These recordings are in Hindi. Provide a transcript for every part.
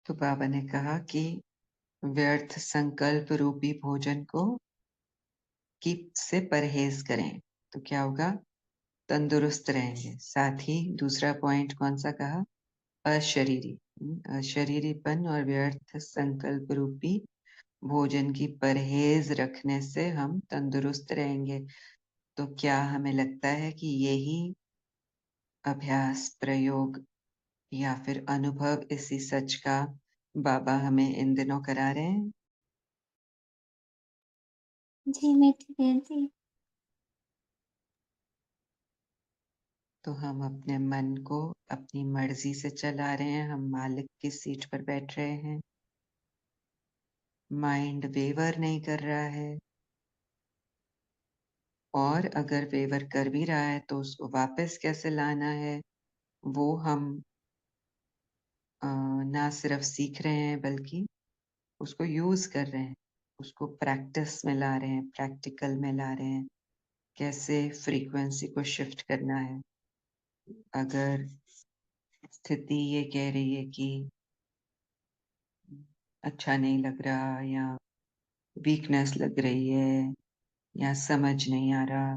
तो बाबा ने कहा कि व्यर्थ संकल्प रूपी भोजन को की से परहेज करें, तो क्या होगा? तंदुरुस्त रहेंगे। साथ ही दूसरा पॉइंट कौन सा कहा? अशरीरी। अशरीरीपन और व्यर्थ संकल्प रूपी भोजन की परहेज रखने से हम तंदुरुस्त रहेंगे। तो क्या हमें लगता है कि यही अभ्यास, प्रयोग या फिर अनुभव इसी सच का बाबा हमें इन दिनों करा रहे हैं? जी, मैं ठीक है जी। तो हम अपने मन को अपनी मर्जी से चला रहे हैं, हम मालिक की सीट पर बैठ रहे हैं। माइंड वेवर नहीं कर रहा है, और अगर वेवर कर भी रहा है तो उसको वापस कैसे लाना है, वो हम ना सिर्फ सीख रहे हैं बल्कि उसको यूज कर रहे हैं, उसको प्रैक्टिस में ला रहे हैं, प्रैक्टिकल में ला रहे हैं। कैसे फ्रीक्वेंसी को शिफ्ट करना है। अगर स्थिति ये कह रही है कि अच्छा नहीं लग रहा, या वीकनेस लग रही है, या समझ नहीं आ रहा,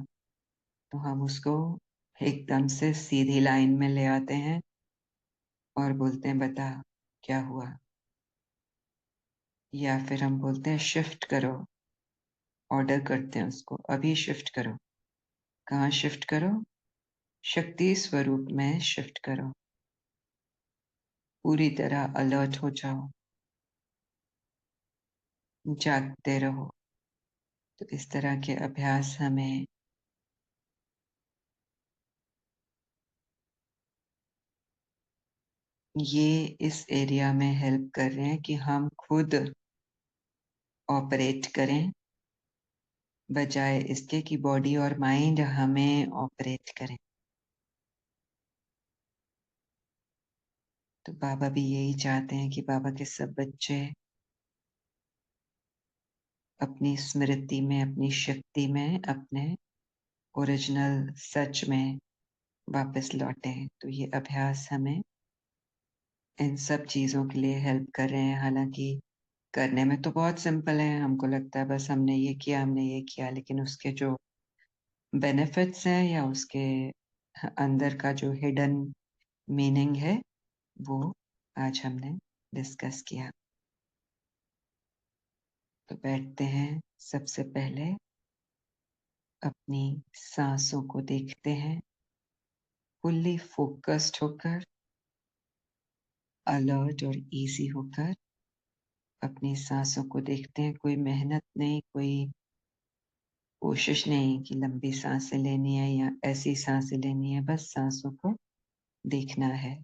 तो हम उसको एकदम से सीधी लाइन में ले आते हैं और बोलते हैं बता क्या हुआ। या फिर हम बोलते हैं शिफ्ट करो, ऑर्डर करते हैं उसको, अभी शिफ्ट करो। कहाँ शिफ्ट करो? शक्ति स्वरूप में शिफ्ट करो। पूरी तरह अलर्ट हो जाओ, जागते रहो। तो इस तरह के अभ्यास हमें ये इस एरिया में हेल्प कर रहे हैं कि हम खुद ऑपरेट करें, बजाय इसके कि बॉडी और माइंड हमें ऑपरेट करें। तो बाबा भी यही चाहते हैं कि बाबा के सब बच्चे अपनी स्मृति में, अपनी शक्ति में, अपने ओरिजिनल सच में वापस लौटें। तो ये अभ्यास हमें इन सब चीजों के लिए हेल्प कर रहे हैं। हालांकि करने में तो बहुत सिंपल है, हमको लगता है बस हमने ये किया, हमने ये किया, लेकिन उसके जो बेनिफिट्स हैं या उसके अंदर का जो हिडन मीनिंग है, वो आज हमने डिस्कस किया। तो बैठते हैं। सबसे पहले अपनी सांसों को देखते हैं, फुल्ली फोकस्ड होकर, अलर्ट और इजी होकर अपनी सांसों को देखते हैं। कोई मेहनत नहीं, कोई कोशिश नहीं कि लंबी सांसें लेनी है या ऐसी सांसें लेनी है, बस सांसों को देखना है।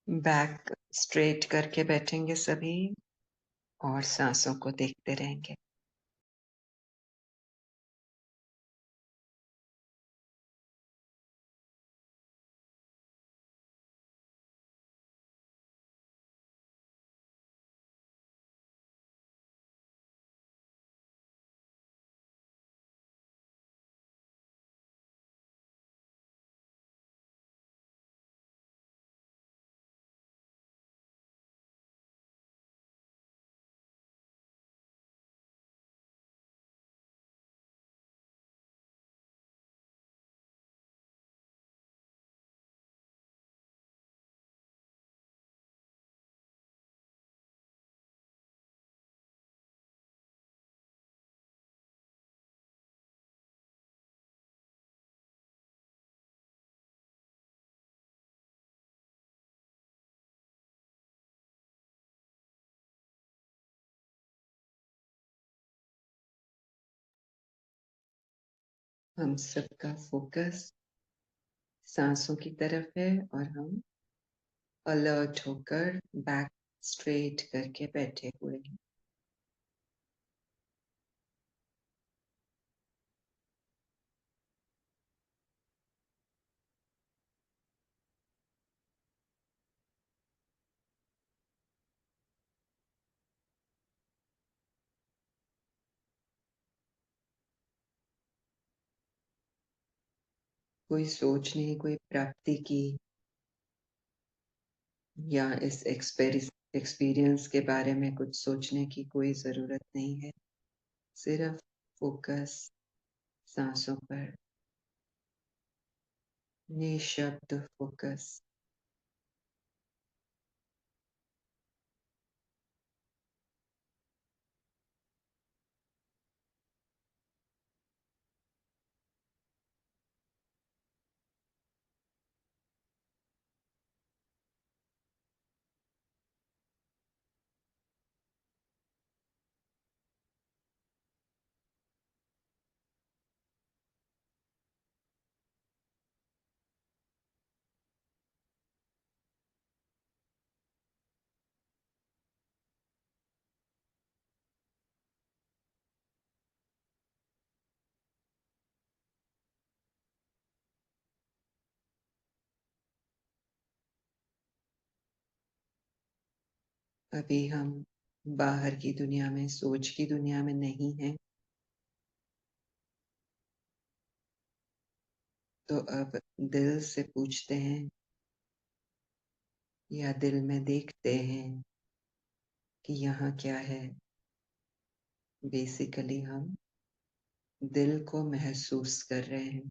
बैक स्ट्रेट करके बैठेंगे सभी, और सांसों को देखते रहेंगे। हम सबका फोकस सांसों की तरफ है और हम अलर्ट होकर बैक स्ट्रेट करके बैठे हुए हैं। कोई सोच नहीं, कोई प्राप्ति की या इस एक्सपीरियंस के बारे में कुछ सोचने की कोई जरूरत नहीं है। सिर्फ फोकस सांसों पर, निशब्द फोकस। अभी हम बाहर की दुनिया में, सोच की दुनिया में नहीं हैं। तो अब दिल से पूछते हैं या दिल में देखते हैं कि यहाँ क्या है। बेसिकली हम दिल को महसूस कर रहे हैं।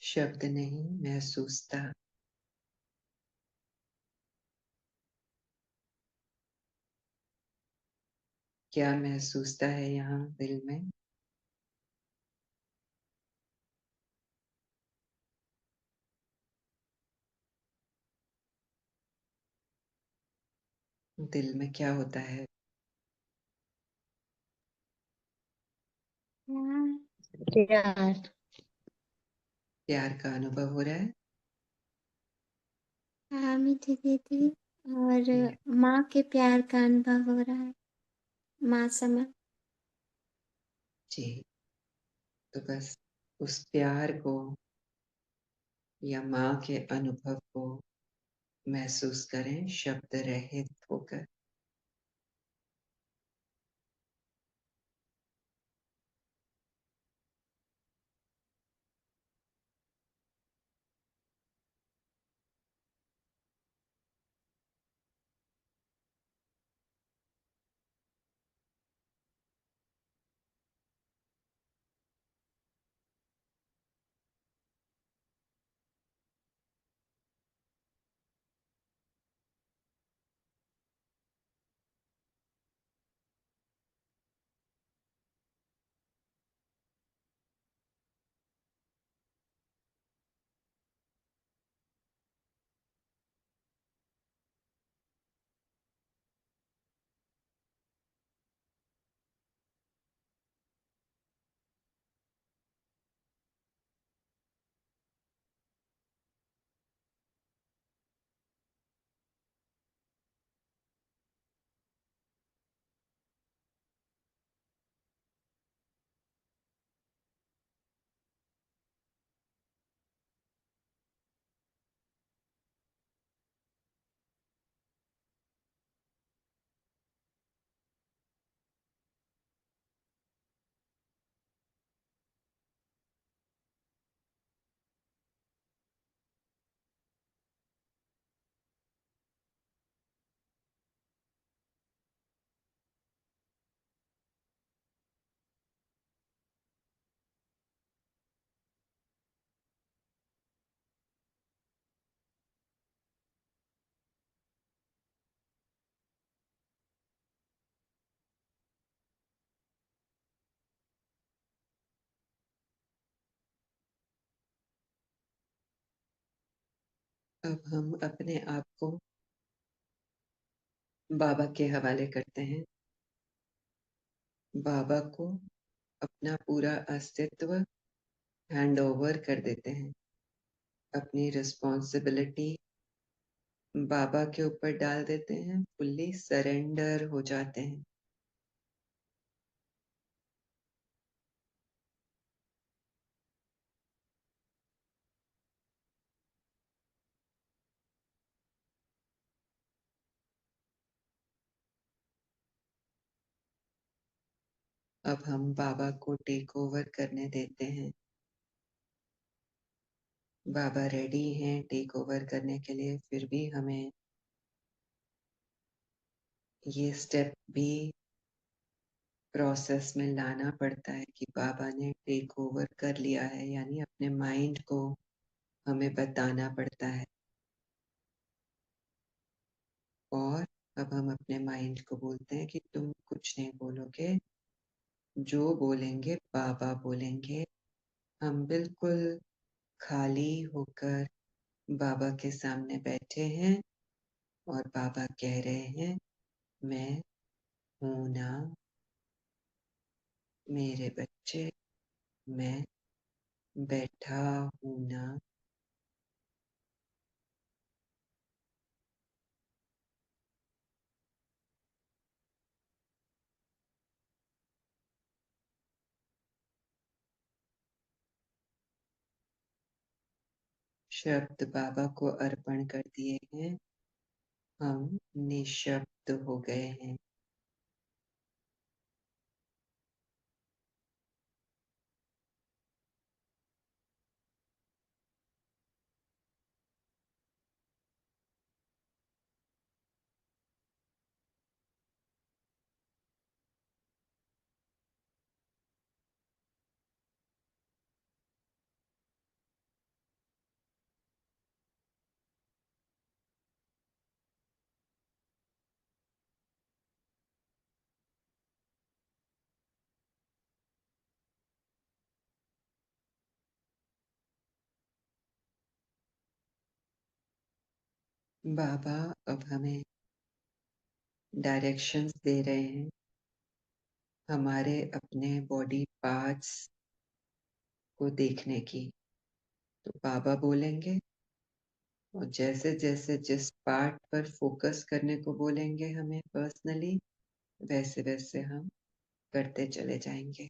शब्द नहीं, महसूसता। क्या महसूसता है यहाँ दिल में? दिल में क्या होता है? प्यार। प्यार। प्यार का अनुभव हो रहा है। हाँ मीठी दीदी। और माँ के प्यार का अनुभव हो रहा है। माँ समय। जी, तो बस उस प्यार को या माँ के अनुभव को महसूस करें, शब्द रहित होकर। अब हम अपने आप को बाबा के हवाले करते हैं। बाबा को अपना पूरा अस्तित्व हैंड ओवर कर देते हैं। अपनी रिस्पॉन्सिबिलिटी बाबा के ऊपर डाल देते हैं, फुल्ली सरेंडर हो जाते हैं। अब हम बाबा को टेक ओवर करने देते हैं। बाबा रेडी हैं टेक ओवर करने के लिए, फिर भी हमें ये स्टेप भी प्रोसेस में लाना पड़ता है कि बाबा ने टेक ओवर कर लिया है, यानी अपने माइंड को हमें बताना पड़ता है। और अब हम अपने माइंड को बोलते हैं कि तुम कुछ नहीं बोलोगे, जो बोलेंगे बाबा बोलेंगे। हम बिल्कुल खाली होकर बाबा के सामने बैठे हैं और बाबा कह रहे हैं, मैं हूं ना मेरे बच्चे, मैं बैठा हूं ना। शब्द बाबा को अर्पण कर दिए हैं, हम निशब्द हो गए हैं। बाबा अब हमें डायरेक्शंस दे रहे हैं हमारे अपने बॉडी पार्ट्स को देखने की। तो बाबा बोलेंगे और जैसे जैसे जिस पार्ट पर फोकस करने को बोलेंगे हमें पर्सनली, वैसे वैसे हम करते चले जाएंगे।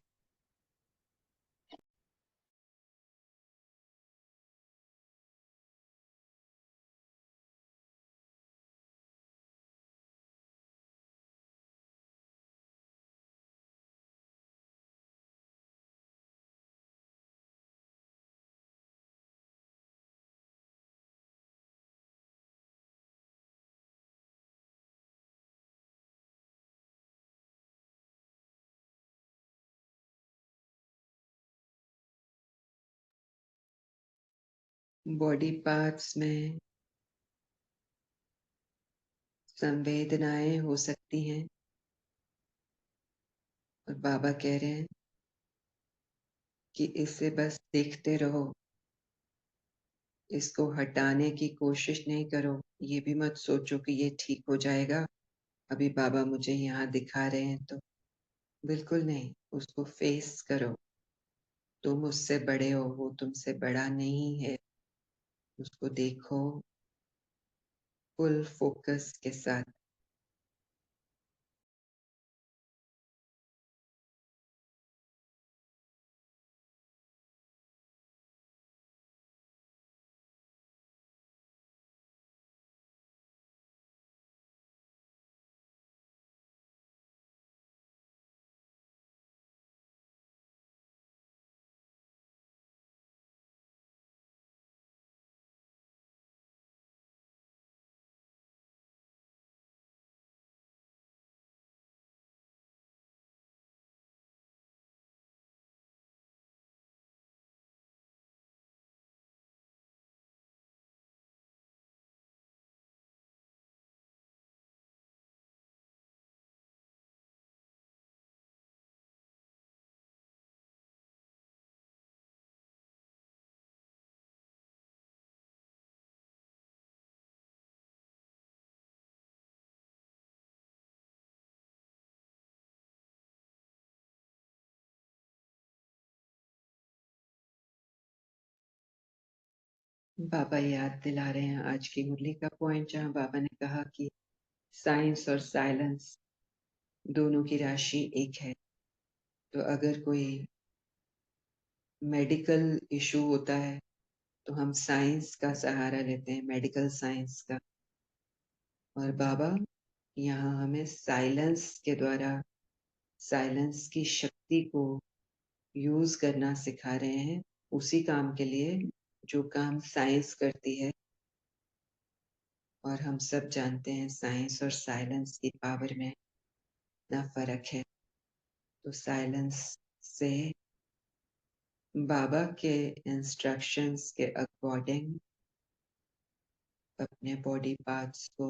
बॉडी पार्ट्स में संवेदनाएं हो सकती हैं और बाबा कह रहे हैं कि इसे बस देखते रहो, इसको हटाने की कोशिश नहीं करो। ये भी मत सोचो कि ये ठीक हो जाएगा, अभी बाबा मुझे यहाँ दिखा रहे हैं तो। बिल्कुल नहीं, उसको फेस करो। तुम उससे बड़े हो, वो तुमसे बड़ा नहीं है। उसको देखो फुल फोकस के साथ। बाबा याद दिला रहे हैं आज की मुरली का पॉइंट, जहां बाबा ने कहा कि साइंस और साइलेंस दोनों की राशि एक है। तो अगर कोई मेडिकल इशू होता है तो हम साइंस का सहारा लेते हैं, मेडिकल साइंस का। और बाबा यहाँ हमें साइलेंस के द्वारा, साइलेंस की शक्ति को यूज करना सिखा रहे हैं, उसी काम के लिए जो काम साइंस करती है। और हम सब जानते हैं साइंस और साइलेंस की पावर में इतना फर्क है। तो साइलेंस से बाबा के इंस्ट्रक्शंस के अकॉर्डिंग अपने बॉडी पार्ट्स को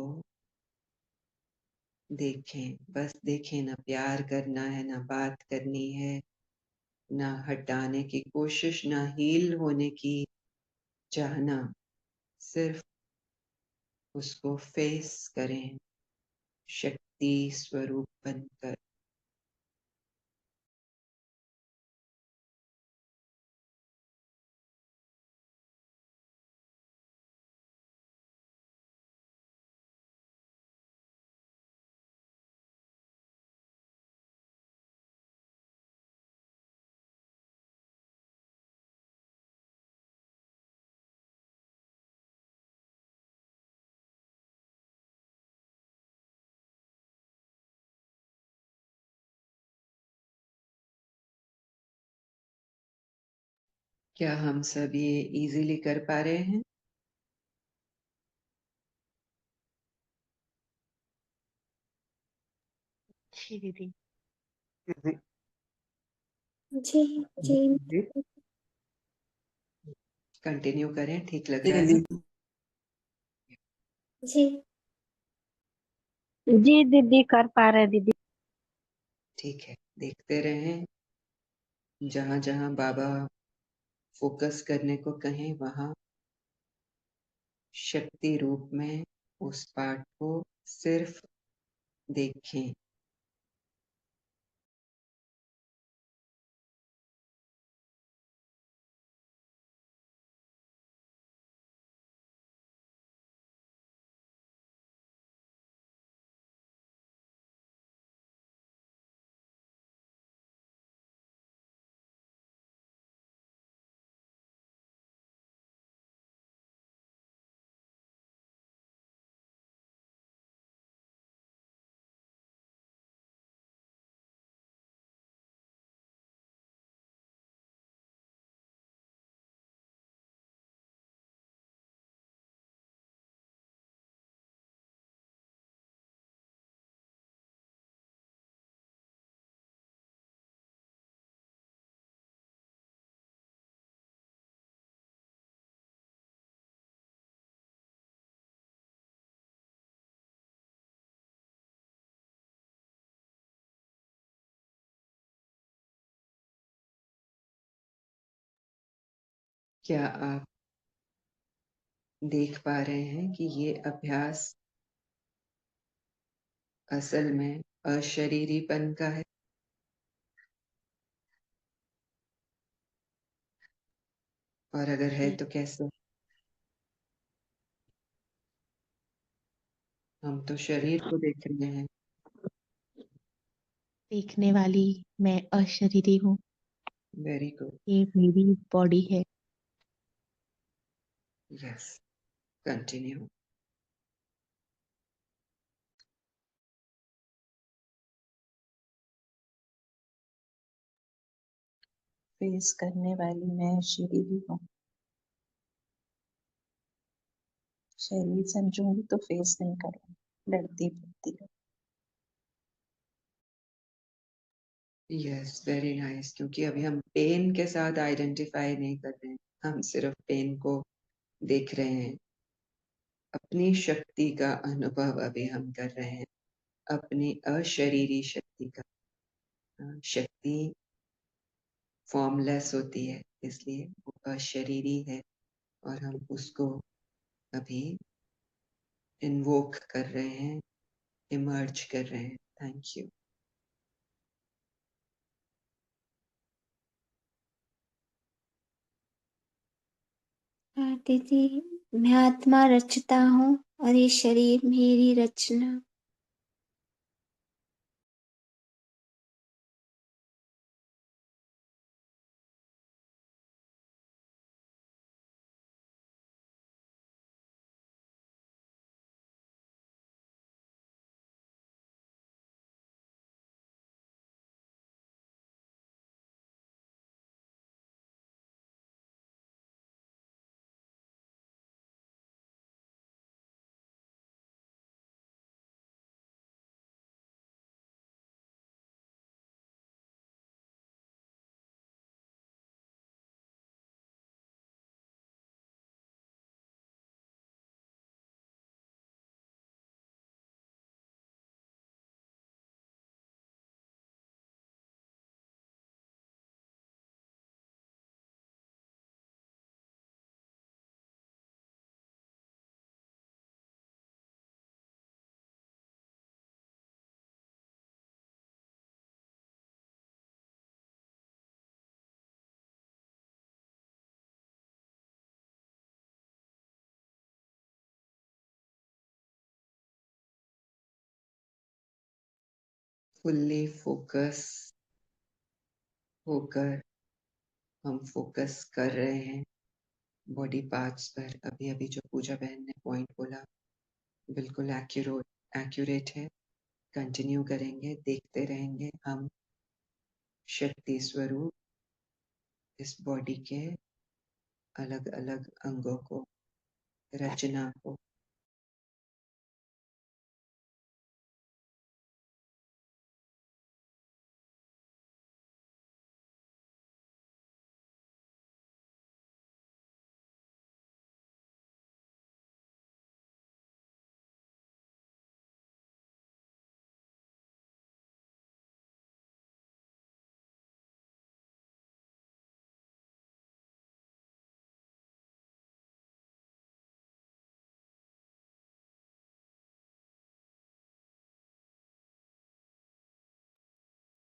देखें, बस देखें, ना प्यार करना है, ना बात करनी है, ना हटाने की कोशिश, ना हील होने की चाहना, सिर्फ उसको फेस करें शक्ति स्वरूप बनकर। क्या हम सब ये इजीली कर पा रहे हैं? जी दीदी। जी जी कंटिन्यू करें, ठीक लग रहा है? जी जी दीदी कर पा रहे दीदी। ठीक है, देखते रहें, जहां जहां बाबा फोकस करने को कहें वहां शक्ति रूप में उस पार्ट को सिर्फ देखें। क्या आप देख पा रहे हैं कि ये अभ्यास असल में अशरीरीपन का है? और अगर है तो कैसे? हम तो शरीर को देख रहे हैं। देखने वाली मैं अशरीरी हूँ। वेरी गुड, ये मेरी बॉडी है। Yes, continue. फेस करने वाली मैं शरीरी हूँ। शरीर समझूंगी तो फेस नहीं करूंगी, लड़ती फिरती है। Yes, very nice. क्योंकि अभी हम पेन के साथ आइडेंटिफाई नहीं कर रहे हैं, हम सिर्फ पेन को देख रहे हैं। अपनी शक्ति का अनुभव अभी हम कर रहे हैं, अपनी अशरीरी शक्ति का। शक्ति फॉर्मलेस होती है, इसलिए वो अशरीरी है, और हम उसको अभी इन्वोक कर रहे हैं, इमर्ज कर रहे हैं। Thank you. दीदी, मैं आत्मा रचता हूँ और ये शरीर मेरी रचना। फुल्ली फोकस होकर हम फोकस कर रहे हैं बॉडी पार्ट्स पर। अभी अभी जो पूजा बहन ने पॉइंट बोला बिल्कुल एक्यूरेट है। कंटिन्यू करेंगे, देखते रहेंगे हम शक्ति स्वरूप इस बॉडी के अलग अलग अंगों को, रचना को।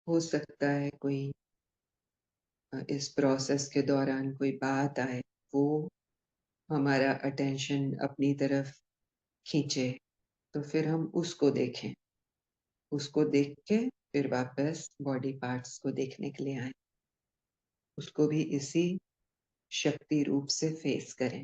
हो सकता है कोई इस प्रोसेस के दौरान कोई बात आए, वो हमारा अटेंशन अपनी तरफ खींचे, तो फिर हम उसको देखें, उसको देख के फिर वापस बॉडी पार्ट्स को देखने के लिए आए, उसको भी इसी शक्ति रूप से फेस करें।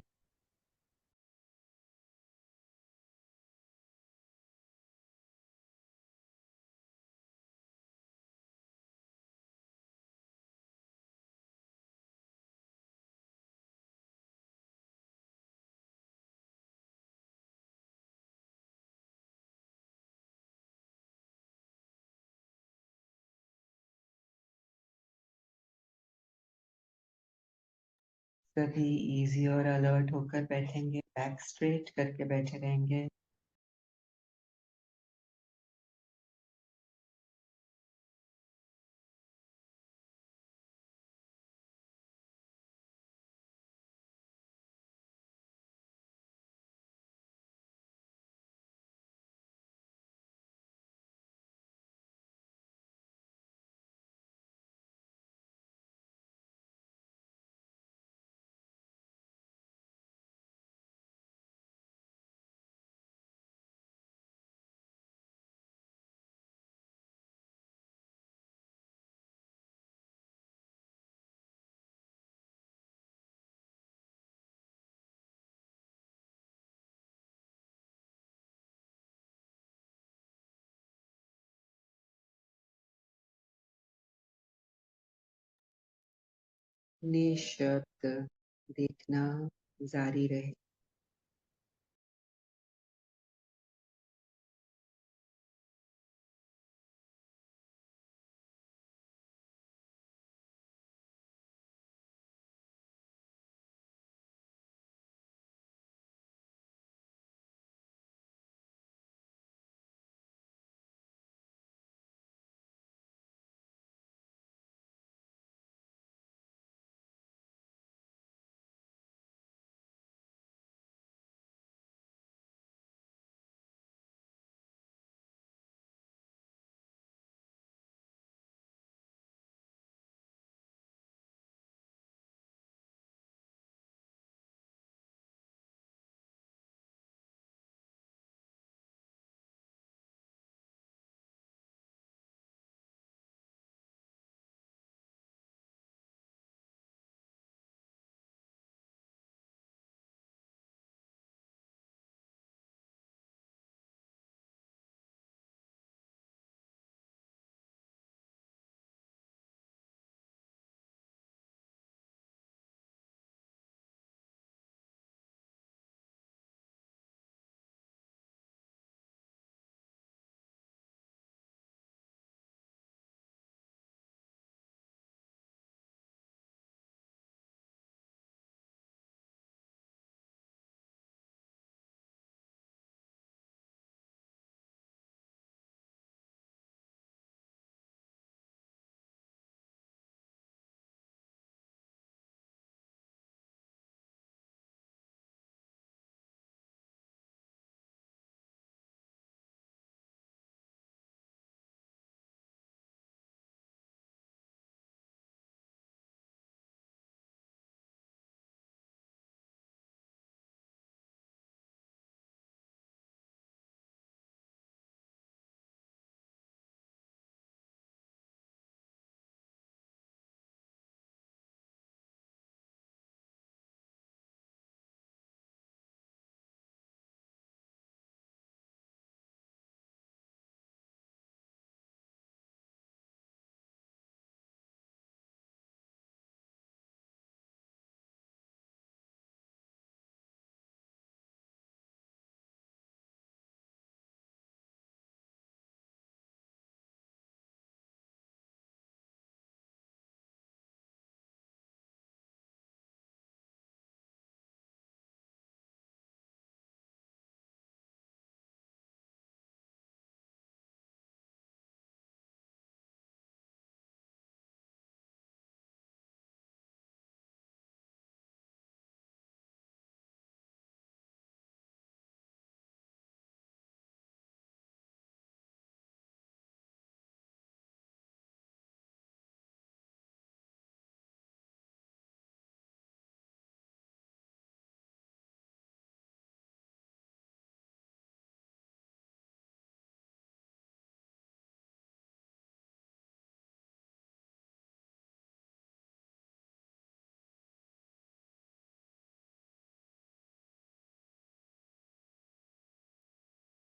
सभी इजी और अलर्ट होकर बैठेंगे, बैक स्ट्रेट करके बैठे रहेंगे। निःशब्द देखना जारी रहे।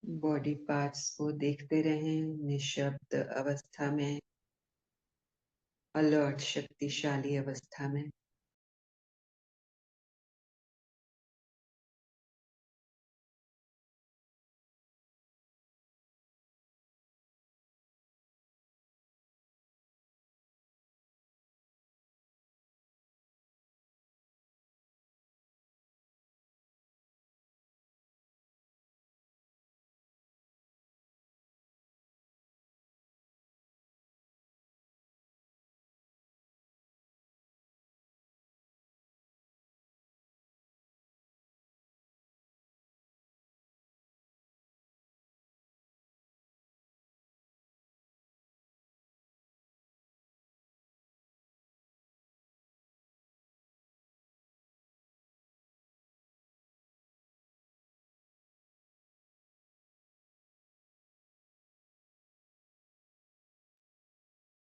बॉडी पार्ट्स को देखते रहें निःशब्द अवस्था में, अलर्ट शक्तिशाली अवस्था में।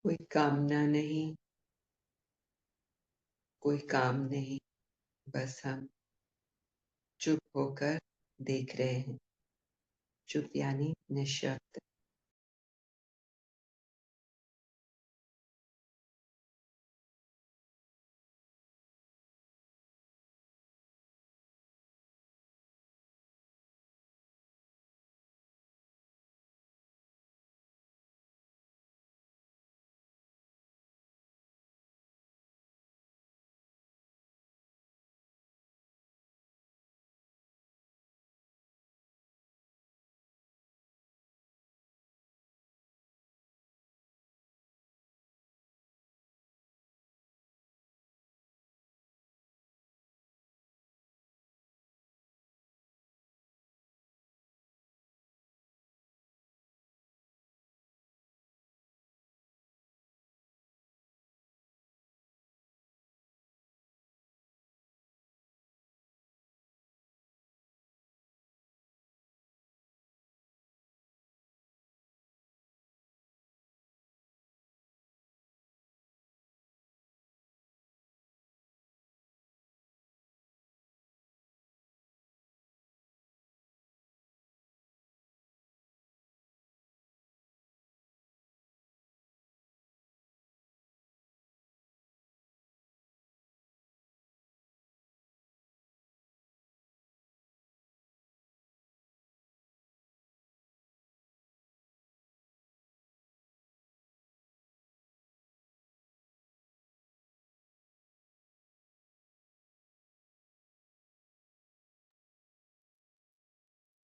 कोई कामना नहीं, कोई काम नहीं, बस हम चुप होकर देख रहे हैं। चुप यानी निःशब्द।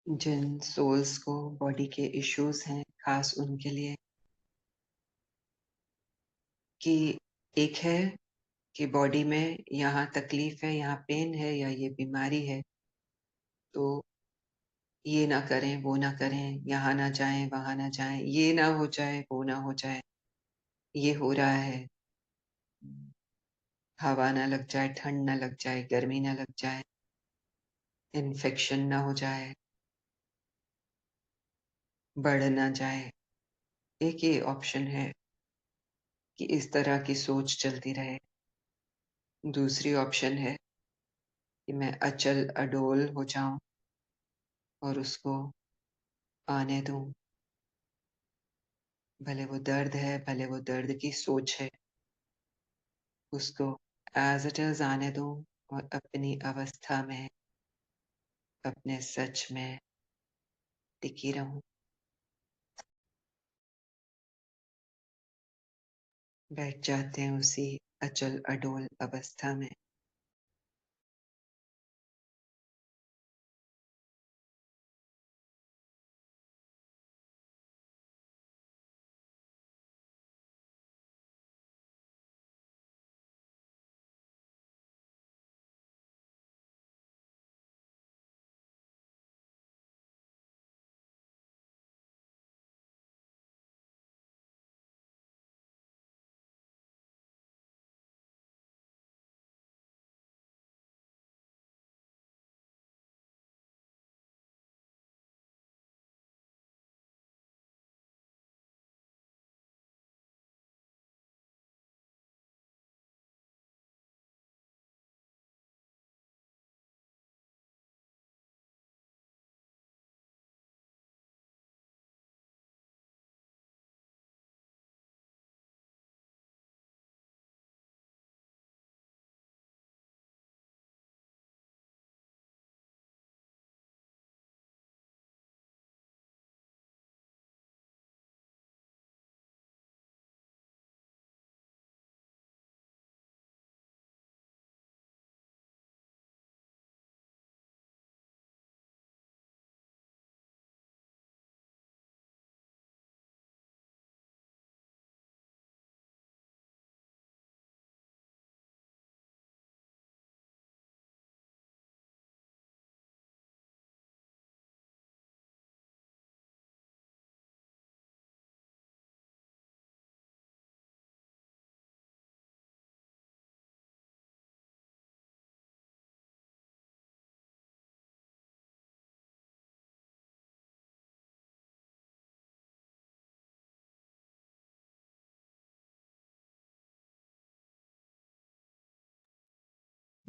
जिन सोल्स को बॉडी के इश्यूज हैं, खास उनके लिए, कि एक है कि बॉडी में यहाँ तकलीफ है, यहाँ पेन है या ये बीमारी है, तो ये ना करें, वो ना करें, यहाँ ना जाएं, वहां ना जाएं, ये ना हो जाए, वो ना हो जाए, ये हो रहा है, हवा ना लग जाए, ठंड ना लग जाए, गर्मी ना लग जाए, इन्फेक्शन ना हो जाए, बढ़ ना जाए। एक ये ऑप्शन है कि इस तरह की सोच चलती रहे। दूसरी ऑप्शन है कि मैं अचल अडोल हो जाऊं और उसको आने दूं। भले वो दर्द है, भले वो दर्द की सोच है, उसको एज इट इज आने दूं और अपनी अवस्था में, अपने सच में टिकी रहूं। बैठ जाते हैं उसी अचल अडोल अवस्था में।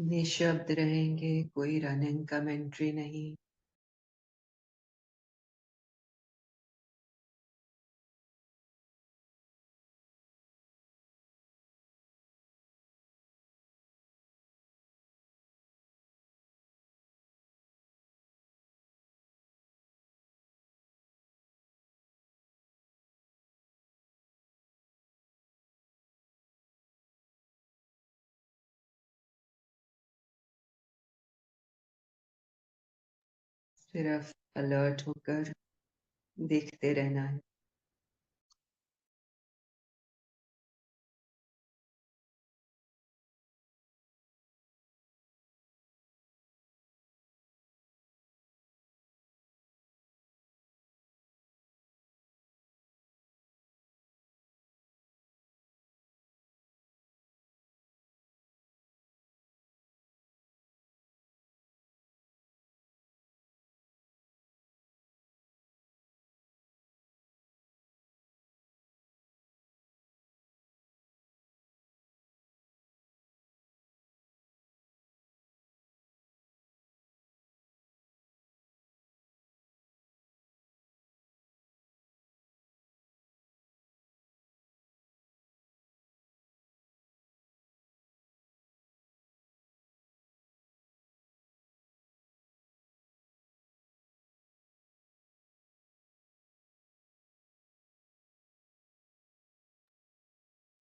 निशब्द रहेंगे, कोई रनिंग कमेंट्री नहीं। सिर्फ अलर्ट होकर देखते रहना है।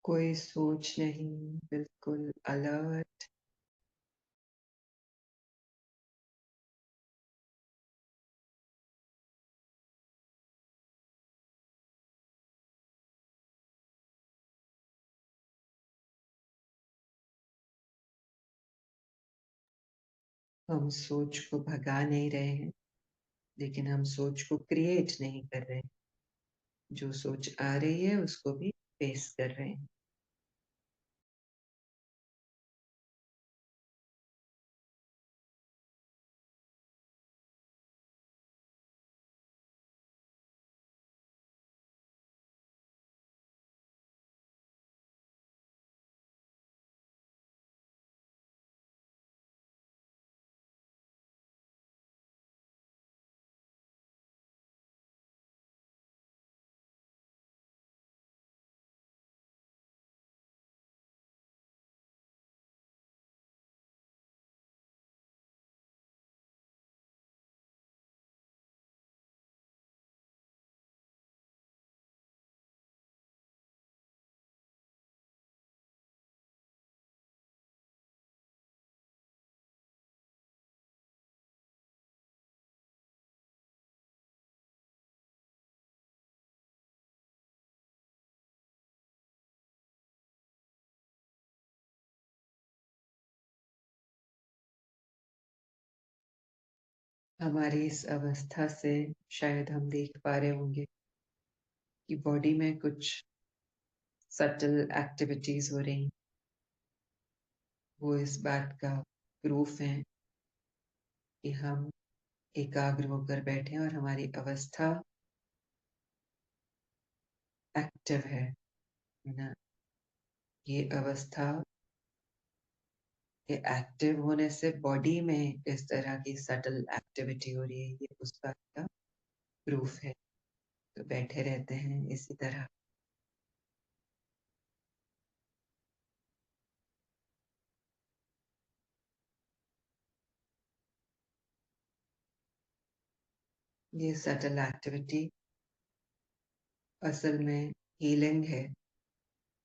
कोई सोच नहीं, बिल्कुल अलर्ट। हम सोच को भगा नहीं रहे हैं, लेकिन हम सोच को क्रिएट नहीं कर रहे हैं। जो सोच आ रही है उसको भी फेस कर रहे हैं। हमारी इस अवस्था से शायद हम देख पा रहे होंगे कि बॉडी में कुछ सटल एक्टिविटीज हो रही। वो इस बात का प्रूफ है कि हम एकाग्र होकर बैठे हैं और हमारी अवस्था एक्टिव है ना। ये अवस्था के एक्टिव होने से बॉडी में इस तरह की सटल एक्टिविटी हो रही है, ये उस बात का प्रूफ है। तो बैठे रहते हैं इसी तरह। ये सटल एक्टिविटी असल में हीलिंग है,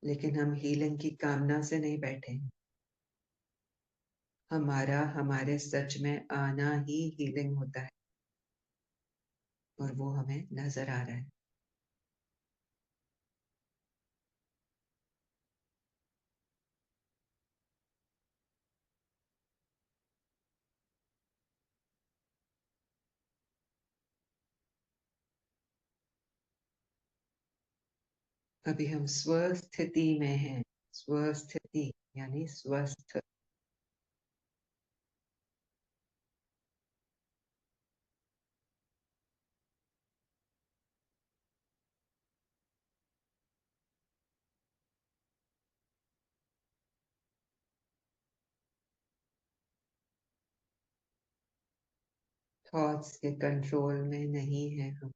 लेकिन हम हीलिंग की कामना से नहीं बैठे हैं। हमारा हमारे सच में आना ही हीलिंग होता है, और वो हमें नजर आ रहा है। अभी हम स्वस्थिति में हैं। स्वस्थिति यानी स्वस्थ। थॉट्स के कंट्रोल में नहीं है हम।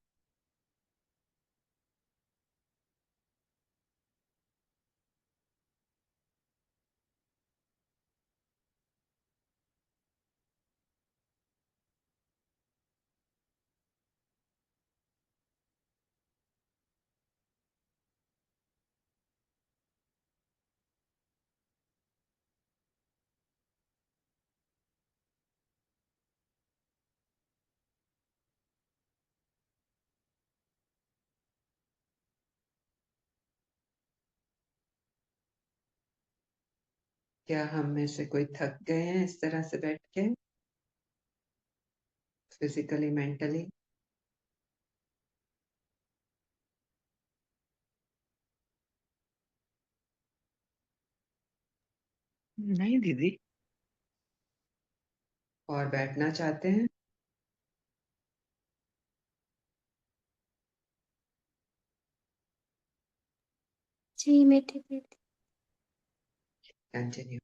क्या हम में से कोई थक गए हैं इस तरह से बैठ के, फिजिकली मेंटली? नहीं दीदी। और बैठना चाहते हैं? जी मैं ठीक हूँ। कंटिन्यू।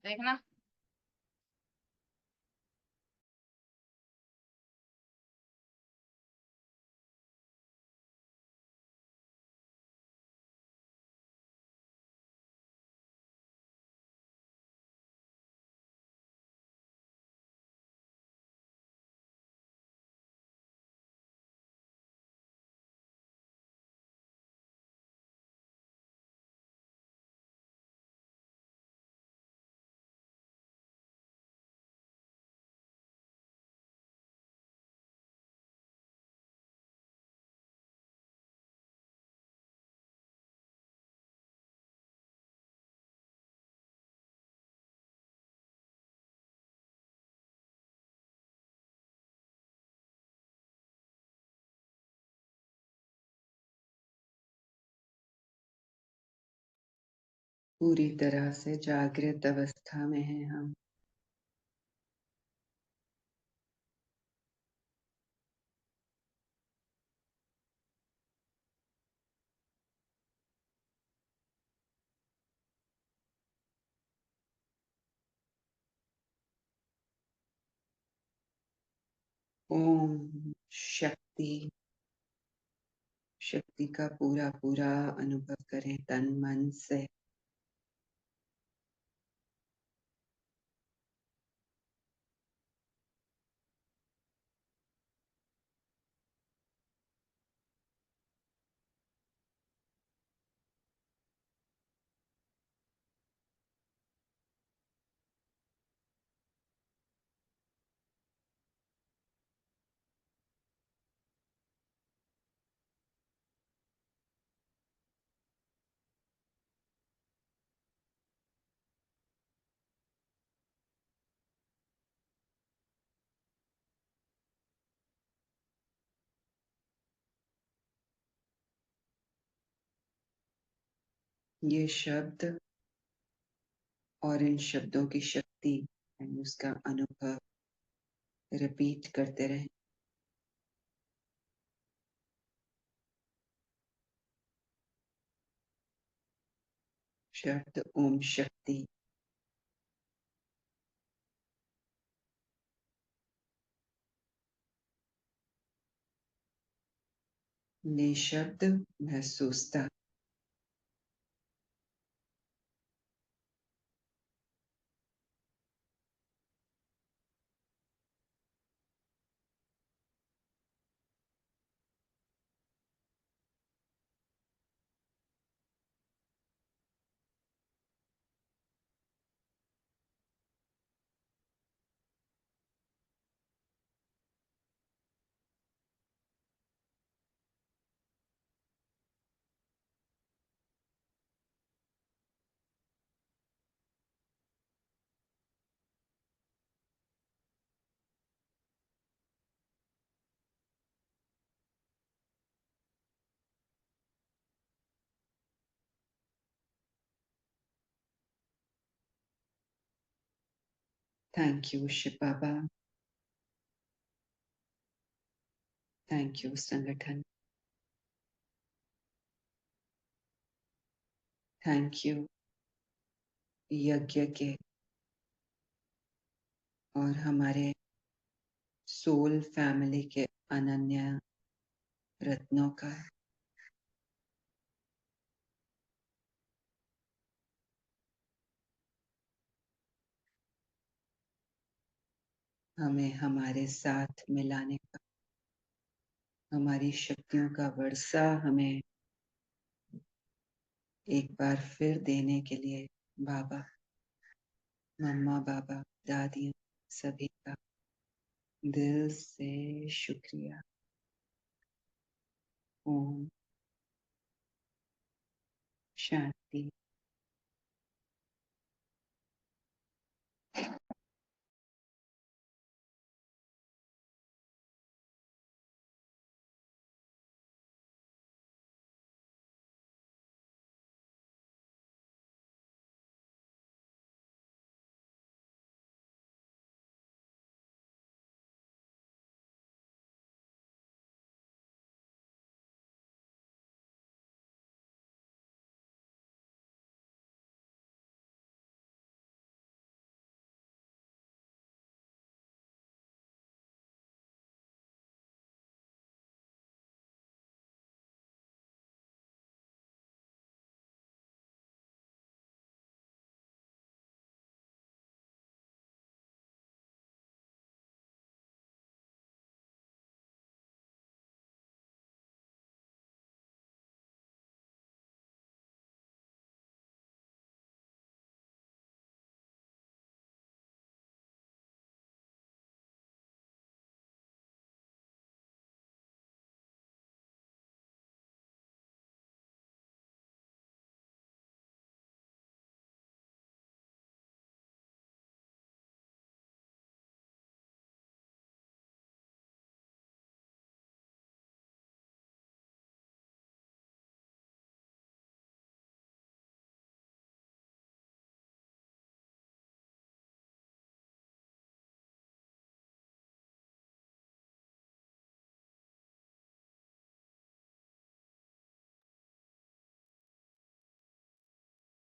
देखना। पूरी तरह से जागृत अवस्था में हैं हम। ओम शक्ति, शक्ति का पूरा पूरा अनुभव करें तन मन से। ये शब्द और इन शब्दों की शक्ति यानी उसका अनुभव रिपीट करते रहें। शब्द ओम शक्ति, निशब्द महसूसता, thank you Shiv Baba, thank you संगठन, थैंक यू यज्ञ के और हमारे सोल फैमिली के अनन्य रत्नों का। हमें हमारे साथ मिलाने का, हमारी शक्तियों का वर्षा हमें एक बार फिर देने के लिए बाबा, मम्मा, बाबा, दादियाँ सभी का दिल से शुक्रिया। ओम शांति।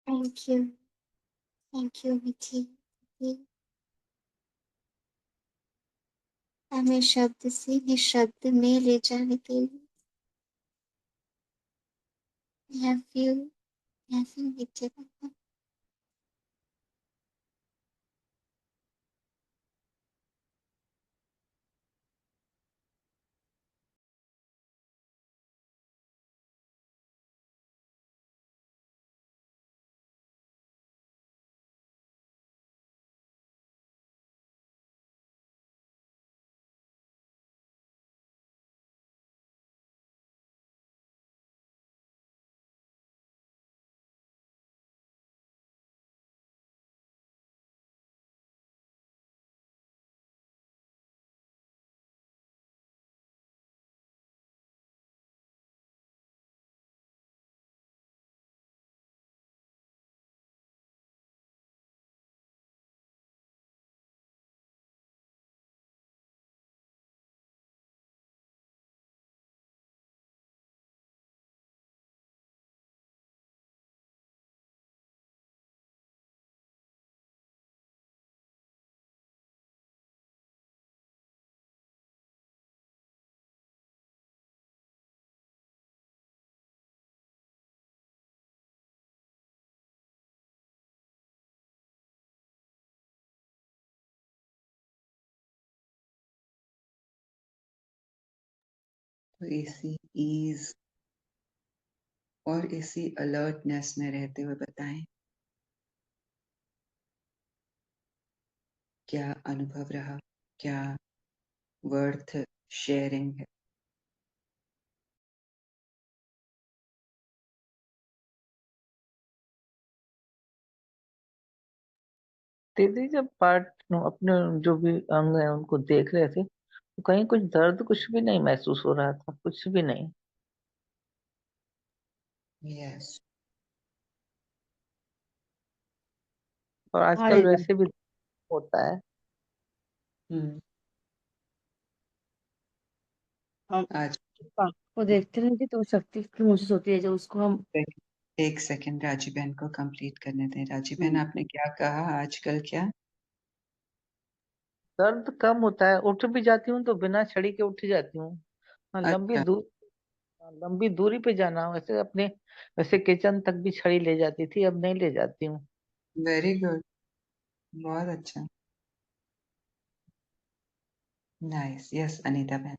थैंक यू, थैंक यू मिठी दीदी। हमें शब्द से निशब्द में ले जाने के लिए। लव यू मीठे पापा। तो इसी ईज और इसी अलर्टनेस में रहते हुए बताएं क्या अनुभव रहा, क्या वर्थ शेयरिंग है। दीदी जब पार्ट अपने जो भी अंग है उनको देख रहे थे तो कहीं कुछ दर्द कुछ भी नहीं महसूस हो रहा था, कुछ भी नहीं। यस। और हाँ आजकल दीदी, वैसे भी होता है। हम्म। हम आज पापा को देखते हैं जी तो शक्ति की महसूस होती है जो उसको हम। एक सेकंड राजी बहन को कंप्लीट करने दें। राजी बहन हम्म, आपने क्या कहा, आजकल क्या? दर्द कम होता है, उठ भी जाती हूँ तो बिना छड़ी के उठ जाती हूँ। हाँ, अच्छा, लंबी दूरी पे जाना हो वैसे अपने, वैसे किचन तक भी छड़ी ले जाती थी, अब नहीं ले जाती हूँ। वेरी गुड, बहुत अच्छा, नाइस। यस अनीता बहन।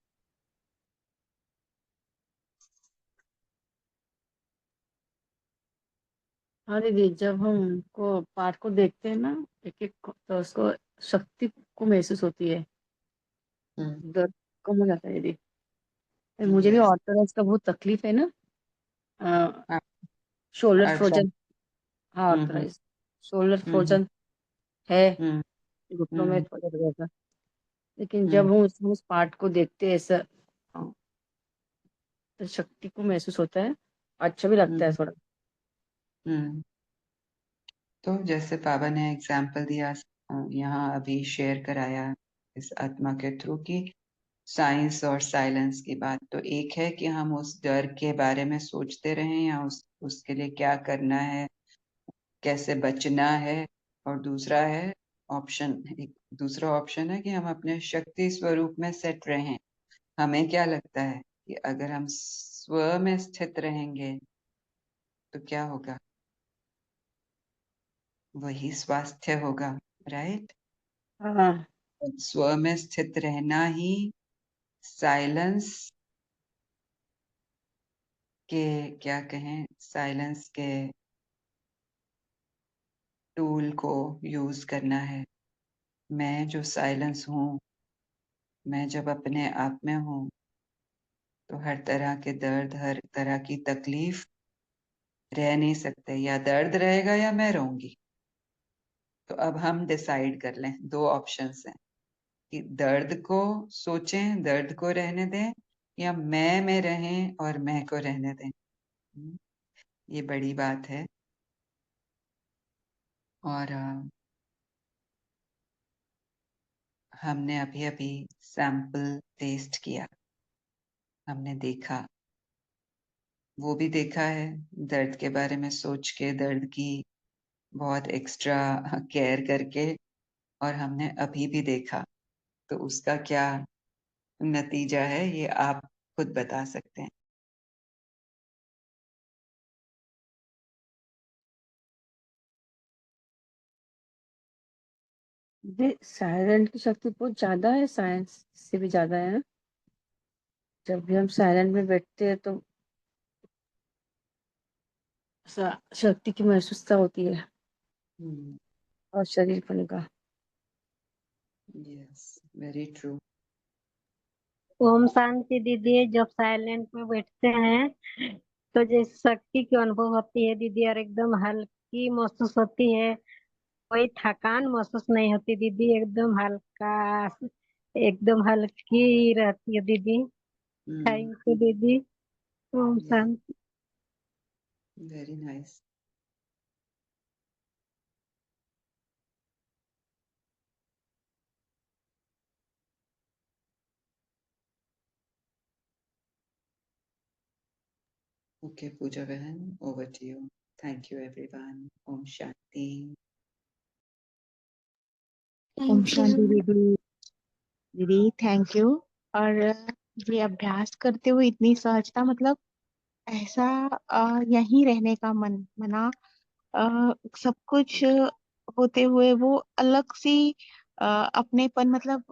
हाँ दीदी, जब हम को पाठ को देखते हैं ना एक एक तो उसको शक्ति को महसूस होती है, दर्द कम हो जाता है दीदी। मुझे भी यस। ऑर्थोडॉक्स का बहुत तकलीफ है ना, शोल्डर अच्छा। फ्रोजन। हाँ हम्म। ऑर्थराइज, शोल्डर हम्म। फ्रोजन है, हम्म। घुटनों में हम्म। थोड़ा गया था। लेकिन जब हम्म। हम उस पार्ट को देखते हैं ऐसा, तो शक्ति को महसूस होता है, अच्छा भी लगता है हम्म। थोड़ा। हम्म। तो जैसे बाबा ने एग्जाम्पल दिया, यहाँ अभी शेयर कराया इस आत्मा के थ्रू की साइंस और साइलेंस की बात, तो एक है कि हम उस डर के बारे में सोचते रहें या उसके लिए क्या करना है, कैसे बचना है। और दूसरा है ऑप्शन, एक दूसरा ऑप्शन है कि हम अपने शक्ति स्वरूप में सेट रहें। हमें क्या लगता है कि अगर हम स्व में स्थित रहेंगे तो क्या होगा? वही स्वास्थ्य होगा, राइट? हाँ स्व में स्थित रहना ही साइलेंस के, क्या कहें, साइलेंस के टूल को यूज करना है। मैं जो साइलेंस हूँ, मैं जब अपने आप में हूँ तो हर तरह के दर्द, हर तरह की तकलीफ रह नहीं सकते। या दर्द रहेगा या मैं रहूंगी। तो अब हम डिसाइड कर लें, दो ऑप्शंस हैं कि दर्द को सोचें, दर्द को रहने दें, या मैं में रहें और मैं को रहने दें। ये बड़ी बात है। और हमने अभी अभी सैंपल टेस्ट किया, हमने देखा, वो भी देखा है, दर्द के बारे में सोच के, दर्द की बहुत एक्स्ट्रा केयर करके, और हमने अभी भी देखा। तो उसका क्या नतीजा है ये आप खुद बता सकते हैं। ये साइलेंट की शक्ति बहुत ज्यादा है, साइंस से भी ज्यादा है ना। जब भी हम साइलेंट में बैठते हैं तो शक्ति की महसूसता होती है और शरीरपन का। Yes, very true. ओम शांति दीदी। जब साइलेंट में बैठते हैं तो जैसे शक्ति की अनुभव होती है दीदी, और एकदम हल्की महसूस होती है। कोई थकान महसूस नहीं होती दीदी, एकदम हल्का, एकदम हल्की रहती है दीदी। थैंक यू दीदी। ओम शांति। Very nice. ओके पूजा बहन, over to you. Thank you everyone. ओम शांति। ओम थैंक शांति यू। दीदी। दीदी थैंक यू। और ये अभ्यास करते हुए इतनी सहजता, मतलब ऐसा यहीं रहने का मन मना, सब कुछ होते हुए वो अलग सी अपनेपन, मतलब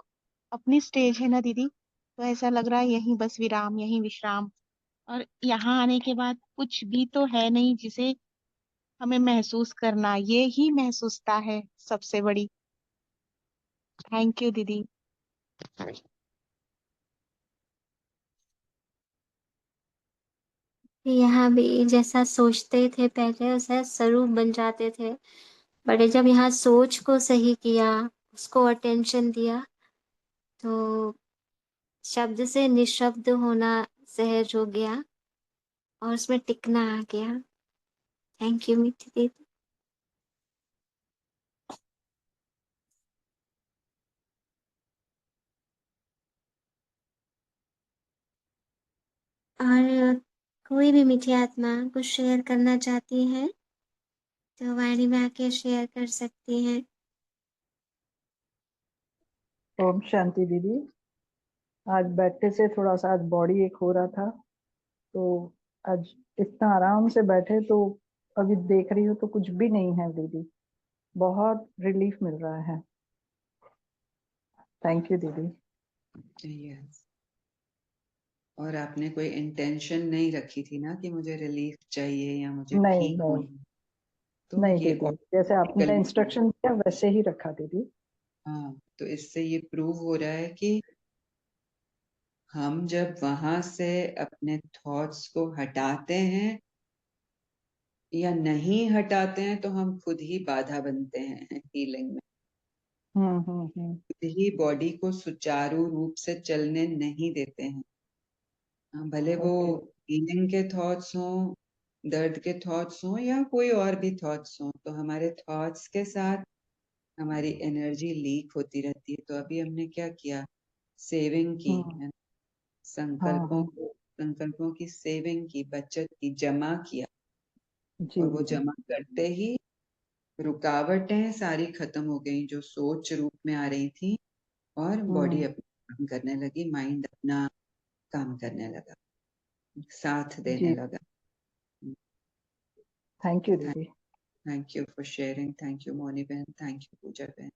अपनी स्टेज है ना दीदी, तो ऐसा लग रहा है यहीं बस विराम, यहीं विश्राम। और यहाँ आने के बाद कुछ भी तो है नहीं जिसे हमें महसूस करना, ये ही महसूसता है सबसे बड़ी। थैंक यू दीदी। यहाँ भी जैसा सोचते थे पहले वैसा स्वरूप बन जाते थे, बट जब यहाँ सोच को सही किया, उसको अटेंशन दिया, तो शब्द से निशब्द होना सहज हो गया और उसमें टिकना आ गया। थैंक यू मीठी दीदी। और कोई भी मीठी आत्मा कुछ शेयर करना चाहती है तो वाणी में आके शेयर कर सकती हैं। ओम शांति दीदी। आज बैठे से थोड़ा सा आज बॉडी एक हो रहा था, तो आज इतना आराम से बैठे तो अभी देख रही हूँ तो कुछ भी नहीं है दीदी, बहुत रिलीफ मिल रहा है। थैंक यू दीदी। यस। और आपने कोई इंटेंशन नहीं रखी थी ना कि मुझे रिलीफ चाहिए या मुझे नहीं ठीक नहीं होना, तो नहीं ये दीदी, जैसे आपने ऑटोमेटिकली, इंस्ट्रक्शन दिया वैसे ही रखा दीदी। हाँ, तो इससे ये प्रूव हो रहा है कि हम जब वहां से अपने थॉट्स को हटाते हैं या नहीं हटाते हैं तो हम खुद ही बाधा बनते हैं हीलिंग में, खुद ही बॉडी को सुचारू रूप से चलने नहीं देते हैं। भले वो ओके। हीलिंग के थॉट्स हों, दर्द के थॉट्स हों या कोई और भी थॉट्स हों, तो हमारे थॉट्स के साथ हमारी एनर्जी लीक होती रहती है। तो अभी हमने क्या किया, सेविंग की, है ना? हाँ हाँ संकल्पों की सेविंग की, बचत की, जमा किया, जी और वो दीदी। जमा करते ही रुकावटें सारी खत्म हो गई जो सोच रूप में आ रही थी, और बॉडी हम्म अपना काम करने लगी, माइंड अपना काम करने लगा, साथ देने जी, लगा। थैंक यू दीदी। Thank you for sharing. Thank you Moni बहन। थैंक यू पूजा बहन।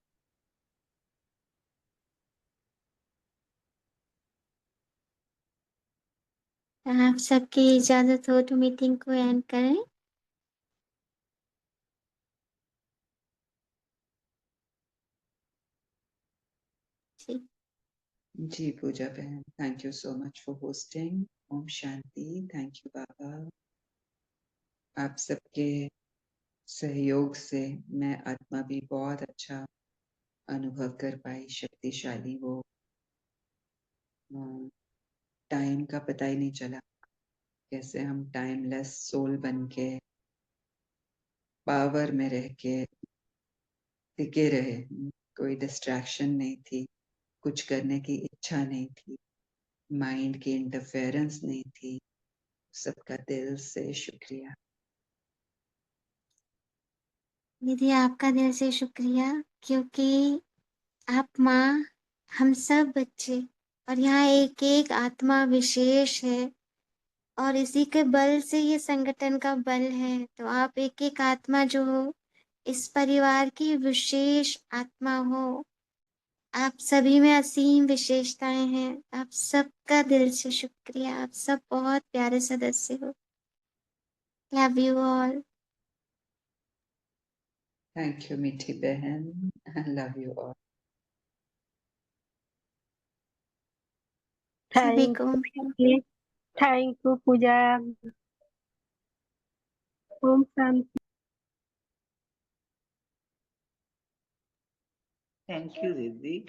आप सबकी इजाजत हो तो मीटिंग को एंड करें। जी। जी पूजा बहन, thank you so much for hosting. ओम शांति। थैंक यू बाबा। आप सबके सहयोग से मैं आत्मा भी बहुत अच्छा अनुभव कर पाई, शक्तिशाली वो टाइम का पता ही नहीं चला, कैसे हम टाइमलेस सोल बन के पावर में रह के टिके रहे। कोई डिस्ट्रैक्शन नहीं थी, कुछ करने की इच्छा नहीं थी, माइंड की इंटरफेरेंस नहीं थी। सबका दिल से शुक्रिया। दीदी आपका दिल से शुक्रिया, क्योंकि आप माँ, हम सब बच्चे, और यहाँ एक एक आत्मा विशेष है, और इसी के बल से ये संगठन का बल है। तो आप एक एक आत्मा जो हो, इस परिवार की विशेष आत्मा हो। आप सभी में असीम विशेषताएं हैं। आप सबका दिल से शुक्रिया। आप सब बहुत प्यारे सदस्य हो। Love you all. Thank you मीठी बहन। Love you all. सभी थैंक को यू, थैंक यू पूजा। ओम शांति। थैंक यू दीदी।